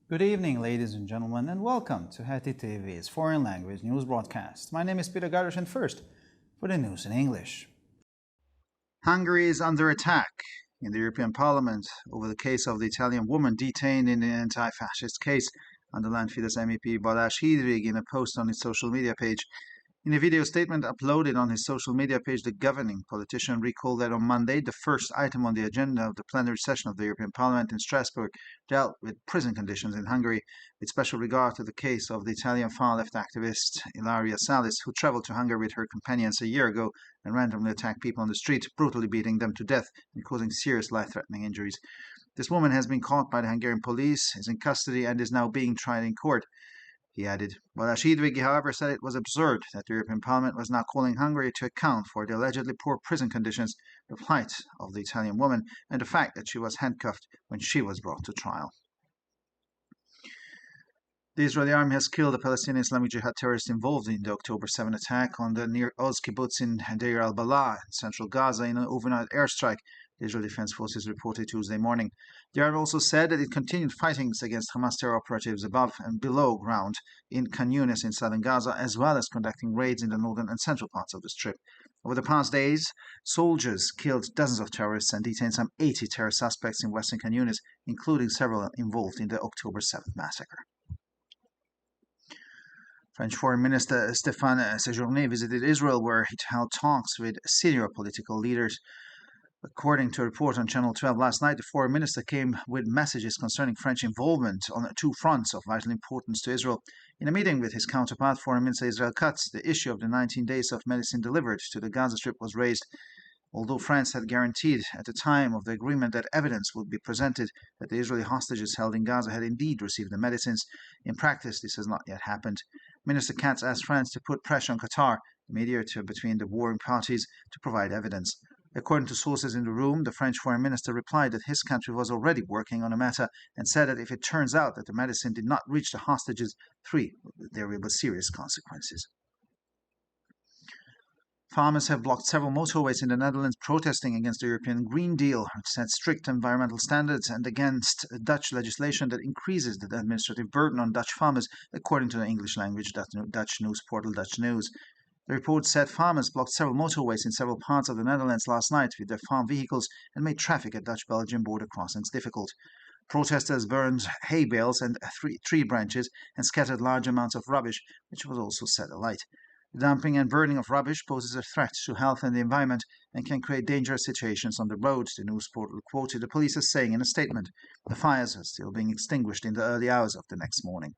Good evening, ladies and gentlemen, and welcome to Heti TV's foreign language news broadcast. My name is Peter Gardosh, and first, for the news in English. Hungary is under attack in the European Parliament over the case of the Italian woman detained in the anti-fascist case, underlined Fidesz MEP Balázs Hídrig in a post on his social media page. In a video statement uploaded on his social media page, the governing politician recalled that on Monday, the first item on the agenda of the plenary session of the European Parliament in Strasbourg dealt with prison conditions in Hungary, with special regard to the case of the Italian far-left activist Ilaria Salis, who travelled to Hungary with her companions a year ago and randomly attacked people on the street, brutally beating them to death and causing serious life-threatening injuries. This woman has been caught by the Hungarian police, is in custody, and is now being tried in court. He added. Balázs Hídrig, however, said it was absurd that the European Parliament was now calling Hungary to account for the allegedly poor prison conditions, the plight of the Italian woman, and the fact that she was handcuffed when she was brought to trial. The Israeli army has killed a Palestinian Islamic Jihad terrorist involved in the October 7 attack on the Nir Oz kibbutz in Deir al-Balah, in central Gaza, in an overnight airstrike, the Israeli Defense Forces reported Tuesday morning. The army also said that it continued fighting against Hamas terror operatives above and below ground in Khan Yunis in southern Gaza, as well as conducting raids in the northern and central parts of the Strip. Over the past days, soldiers killed dozens of terrorists and detained some 80 terror suspects in western Khan Yunis, including several involved in the October 7th massacre. French Foreign Minister Stéphane Séjourné visited Israel, where he held talks with senior political leaders. According to a report on Channel 12 last night, the foreign minister came with messages concerning French involvement on two fronts of vital importance to Israel. In a meeting with his counterpart, Foreign Minister Israel Katz, the issue of the 19 days of medicine delivered to the Gaza Strip was raised. Although France had guaranteed at the time of the agreement that evidence would be presented that the Israeli hostages held in Gaza had indeed received the medicines, in practice this has not yet happened. Minister Katz asked France to put pressure on Qatar, the mediator between the warring parties, to provide evidence. According to sources in the room, the French foreign minister replied that his country was already working on the matter and said that if it turns out that the medicine did not reach the hostages, there will be serious consequences. Farmers have blocked several motorways in the Netherlands protesting against the European Green Deal, which sets strict environmental standards, and against Dutch legislation that increases the administrative burden on Dutch farmers, according to the English-language Dutch news portal Dutch News. The report said farmers blocked several motorways in several parts of the Netherlands last night with their farm vehicles and made traffic at Dutch-Belgian border crossings difficult. Protesters burned hay bales and tree branches and scattered large amounts of rubbish, which was also set alight. The dumping and burning of rubbish poses a threat to health and the environment and can create dangerous situations on the road, the news portal quoted the police as saying in a statement. The fires are still being extinguished in the early hours of the next morning.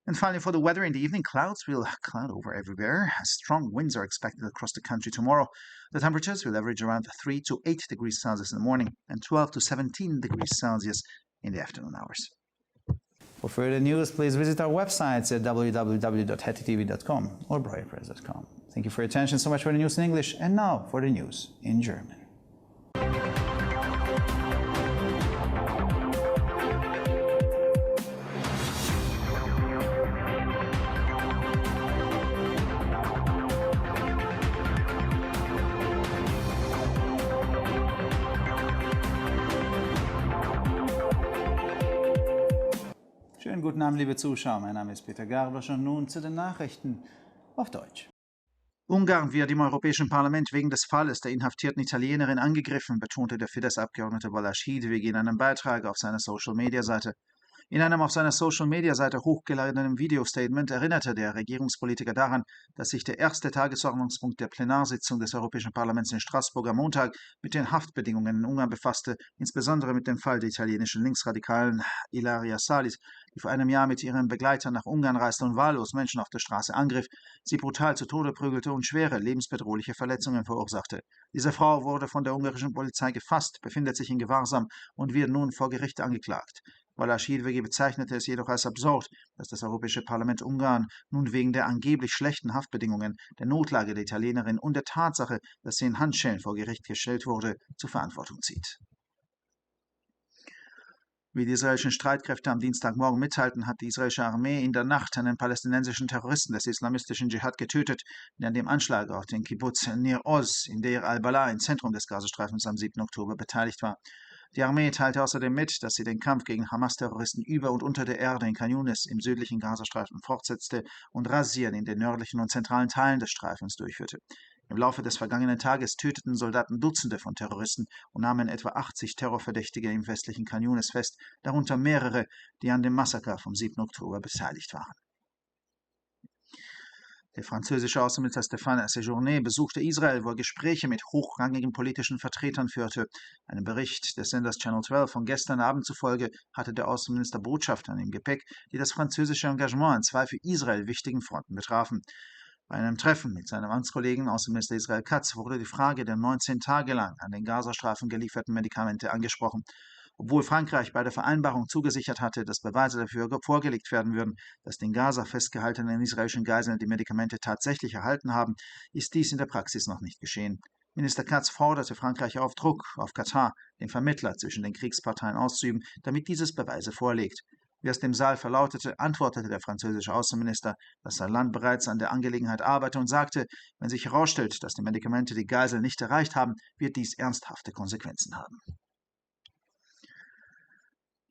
And finally, for the weather in the evening, clouds will cloud over everywhere. Strong winds are expected across the country tomorrow. The temperatures will average around 3 to 8 degrees Celsius in the morning and 12 to 17 degrees Celsius in the afternoon hours. For further news, please visit our websites at www.hetitv.com or breuerpress.com. Thank you for your attention so much for the news in English, and now for the news in German. Schönen guten Abend, liebe Zuschauer. Mein Name ist Peter Gardosh und nun zu den Nachrichten auf Deutsch. Ungarn wird im Europäischen Parlament wegen des Falles der inhaftierten Italienerin angegriffen, betonte der Fidesz-Abgeordnete Balázs Hídrig in einem Beitrag auf seiner Social-Media-Seite. In einem auf seiner Social-Media-Seite hochgeladenen Videostatement erinnerte der Regierungspolitiker daran, dass sich der erste Tagesordnungspunkt der Plenarsitzung des Europäischen Parlaments in Straßburg am Montag mit den Haftbedingungen in Ungarn befasste, insbesondere mit dem Fall der italienischen Linksradikalen Ilaria Salis, die vor einem Jahr mit ihren Begleitern nach Ungarn reiste und wahllos Menschen auf der Straße angriff, sie brutal zu Tode prügelte und schwere, lebensbedrohliche Verletzungen verursachte. Diese Frau wurde von der ungarischen Polizei gefasst, befindet sich in Gewahrsam und wird nun vor Gericht angeklagt. Balázs Hídrig bezeichnete es jedoch als absurd, dass das Europäische Parlament Ungarn nun wegen der angeblich schlechten Haftbedingungen, der Notlage der Italienerin und der Tatsache, dass sie in Handschellen vor Gericht gestellt wurde, zur Verantwortung zieht. Wie die israelischen Streitkräfte am Dienstagmorgen mitteilten, hat die israelische Armee in der Nacht einen palästinensischen Terroristen des islamistischen Dschihad getötet, der an dem Anschlag auf den Kibbutz Nir Oz in Deir al-Balah im Zentrum des Gazastreifens am 7. Oktober beteiligt war. Die Armee teilte außerdem mit, dass sie den Kampf gegen Hamas-Terroristen über und unter der Erde in Khan Yunis im südlichen Gazastreifen fortsetzte und Razzien in den nördlichen und zentralen Teilen des Streifens durchführte. Im Laufe des vergangenen Tages töteten Soldaten Dutzende von Terroristen und nahmen etwa 80 Terrorverdächtige im westlichen Khan Yunis fest, darunter mehrere, die an dem Massaker vom 7. Oktober beteiligt waren. Der französische Außenminister Stéphane Séjourné besuchte Israel, wo er Gespräche mit hochrangigen politischen Vertretern führte. Einem Bericht des Senders Channel 12 von gestern Abend zufolge hatte der Außenminister Botschafter im Gepäck, die das französische Engagement an zwei für Israel wichtigen Fronten betrafen. Bei einem Treffen mit seinem Amtskollegen Außenminister Israel Katz wurde die Frage der 19 Tage lang an den Gazastreifen gelieferten Medikamente angesprochen. Obwohl Frankreich bei der Vereinbarung zugesichert hatte, dass Beweise dafür vorgelegt werden würden, dass den Gaza festgehaltenen israelischen Geiseln die Medikamente tatsächlich erhalten haben, ist dies in der Praxis noch nicht geschehen. Minister Katz forderte Frankreich auf, Druck auf Katar, den Vermittler zwischen den Kriegsparteien, auszuüben, damit dieses Beweise vorlegt. Wie aus dem Saal verlautete, antwortete der französische Außenminister, dass sein Land bereits an der Angelegenheit arbeite und sagte, wenn sich herausstellt, dass die Medikamente die Geiseln nicht erreicht haben, wird dies ernsthafte Konsequenzen haben.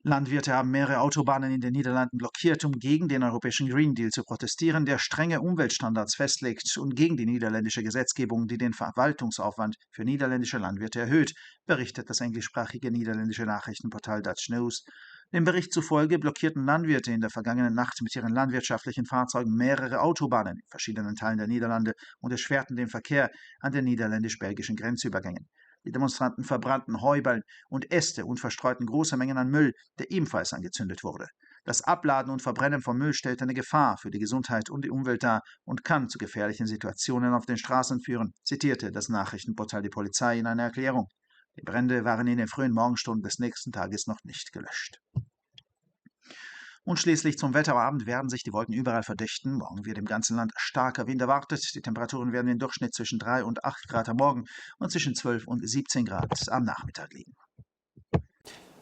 Landwirte haben mehrere Autobahnen in den Niederlanden blockiert, um gegen den europäischen Green Deal zu protestieren, der strenge Umweltstandards festlegt, und gegen die niederländische Gesetzgebung, die den Verwaltungsaufwand für niederländische Landwirte erhöht, berichtet das englischsprachige niederländische Nachrichtenportal Dutch News. Dem Bericht zufolge blockierten Landwirte in der vergangenen Nacht mit ihren landwirtschaftlichen Fahrzeugen mehrere Autobahnen in verschiedenen Teilen der Niederlande und erschwerten den Verkehr an den niederländisch-belgischen Grenzübergängen. Die Demonstranten verbrannten Heuballen und Äste und verstreuten große Mengen an Müll, der ebenfalls angezündet wurde. Das Abladen und Verbrennen von Müll stellt eine Gefahr für die Gesundheit und die Umwelt dar und kann zu gefährlichen Situationen auf den Straßen führen, zitierte das Nachrichtenportal die Polizei in einer Erklärung. Die Brände waren in den frühen Morgenstunden des nächsten Tages noch nicht gelöscht. Und schließlich zum Wetter. Am Abend werden sich die Wolken überall verdichten. Morgen wird im ganzen Land starker Wind erwartet. Die Temperaturen werden im Durchschnitt zwischen 3 und 8 Grad am Morgen und zwischen 12 und 17 Grad am Nachmittag liegen.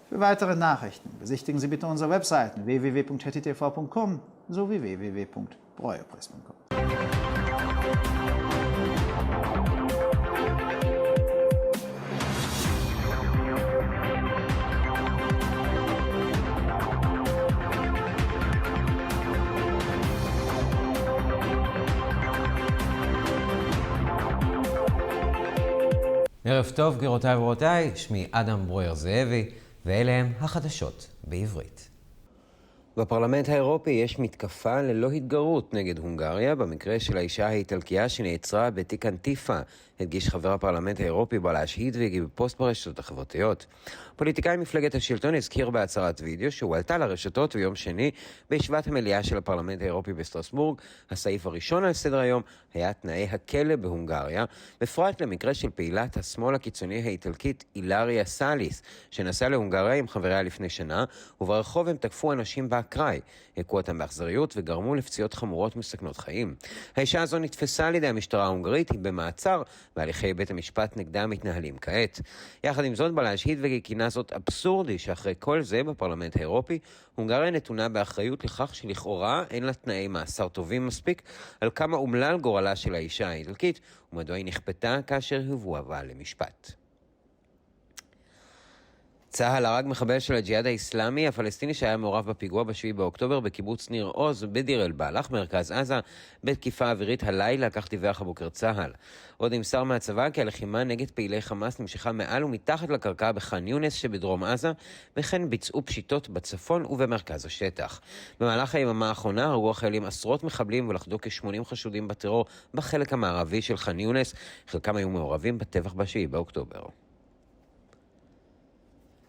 Für weitere Nachrichten besichtigen Sie bitte unsere Webseiten www.hettitv.com sowie www.breuerpress.com. ערב טוב, גבירותיי ורבותיי, שמי אדם ברויר זאבי, ואלה הם החדשות בעברית. בפרלמנט האירופי יש מתקפה ללא התגרות נגד הונגריה, במקרה של האישה האיטלקייה שנעצרה בתיק אנטיפה, הדגיש חבר הפרלמנט האירופי בלאש הידוויגי בפוסט ברשתות החברתיות. פוליטיקאי מפלגת השלטון הזכיר בהצהרת וידאו שהועלתה לרשתות ביום שני בישיבת המליאה של הפרלמנט האירופי בסטרסבורג. הסעיף הראשון על סדר היום היה תנאי הכלא בהונגריה, בפרט למקרה של פעילת השמאל הקיצוני האיטלקית אילריה סאליס, שנסעה להונגריה עם חבריה לפני שנה, וברחוב הם תקפו אנשים באקראי, הכו אותם באכזריות וגרמו לפציעות חמורות מסכנות חיים. האישה הזו נתפסה על ידי המשטרה ההונגרית, היא במעצר, והליכי בית המשפט נגדה מתנהלים כעת. יחד עם זאת, בלאש הידוויגי כינה זאת אבסורדי שאחרי כל זה בפרלמנט האירופי, הונגריה נתונה באחריות לכך שלכאורה אין לה תנאי מאסר טובים מספיק, על כמה אומלל גורלה של האישה האיטלקית, ומדוע היא נכפתה כאשר הובאה למשפט. צה"ל הרג מחבל של הג'יהאד האסלאמי הפלסטיני שהיה מעורב בפיגוע ב7 באוקטובר בקיבוץ ניר עוז בדיר אל בלח, מרכז עזה, בתקיפה אווירית הלילה, כך דיווח הבוקר צה"ל. עוד נמסר מהצבא כי הלחימה נגד פעילי חמאס נמשכה מעל ומתחת לקרקע בח'אן יונס שבדרום עזה, וכן ביצעו פשיטות בצפון ובמרכז השטח. במהלך היממה האחרונה הרגו החיילים עשרות מחבלים ולכדו כ-80 חשודים בטרור בחלק המערבי של ח'אן יונס, חלקם היו מעורבים בטבח ב7 באוקטובר.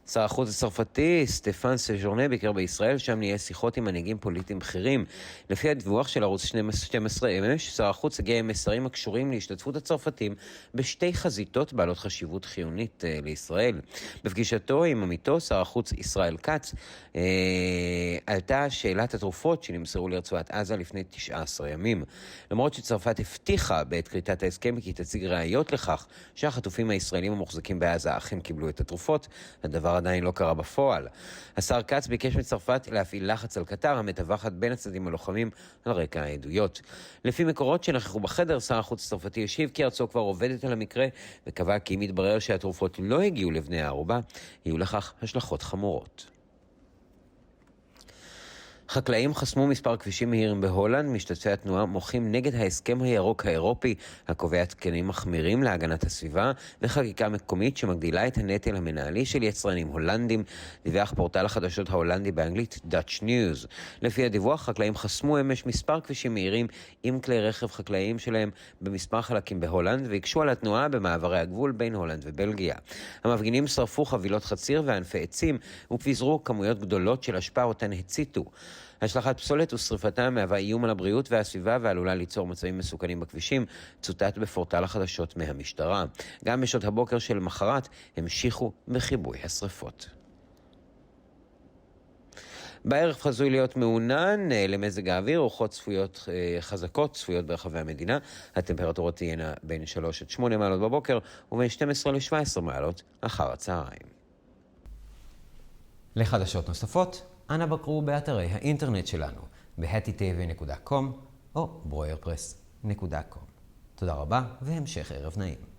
שר החוץ הצרפתי סטפן סז'ורנה ביקר בישראל, שם נהיה שיחות עם מנהיגים פוליטיים בכירים. לפי הדיווח של ערוץ 12 אמש, שר החוץ הגיע עם מסרים הקשורים להשתתפות הצרפתים בשתי חזיתות בעלות חשיבות חיונית לישראל. בפגישתו עם עמיתו, שר החוץ ישראל כץ, עלתה שאלת התרופות שנמסרו לרצועת עזה לפני 19 ימים. למרות שצרפת הבטיחה בעת כריתת ההסכם כי תציג ראיות לכך שהחטופים הישראלים המוחזקים בעזה אכן קיבלו את התרופות, הדבר עדיין לא קרה בפועל. השר קץ ביקש מצרפת להפעיל לחץ על קטר, המתווכת בין הצדדים הלוחמים על רקע העדויות. לפי מקורות שנכחו בחדר, שר החוץ הצרפתי השיב כי ארצו כבר עובדת על המקרה, וקבע כי אם יתברר שהתרופות לא הגיעו לבני הערובה, יהיו לכך השלכות חמורות. חקלאים חסמו מספר כבישים מהירים בהולנד. משתתפי התנועה מוחים נגד ההסכם הירוק האירופי, הקובע תקנים מחמירים להגנת הסביבה וחקיקה מקומית שמגדילה את הנטל המנהלי של יצרנים הולנדים, דיווח פורטל החדשות ההולנדי באנגלית Dutch News. לפי הדיווח, חקלאים חסמו אמש מספר כבישים מהירים עם כלי רכב חקלאיים שלהם במספר חלקים בהולנד, והקשו על התנועה במעברי הגבול בין הולנד ובלגיה. המפגינים שרפו חבילות חציר וענפי עצים ופיזרו כמויות גדולות של אשפה אותן הציתו. השלכת פסולת ושריפתה מהווה איום על הבריאות והסביבה ועלולה ליצור מצבים מסוכנים בכבישים, צוטט בפורטל החדשות מהמשטרה. גם בשעות הבוקר של מחרת המשיכו בכיבוי השריפות. בערב חזוי להיות מעונן למזג האוויר, רוחות צפויות חזקות צפויות ברחבי המדינה. הטמפרטורות תהיינה בין 3 עד 8 מעלות בבוקר ובין 12 ל-17 מעלות אחר הצהריים. לחדשות נוספות, אנא בקרו באתרי האינטרנט שלנו ב-hattitv.com או broyerpress.com. תודה רבה והמשך ערב נעים.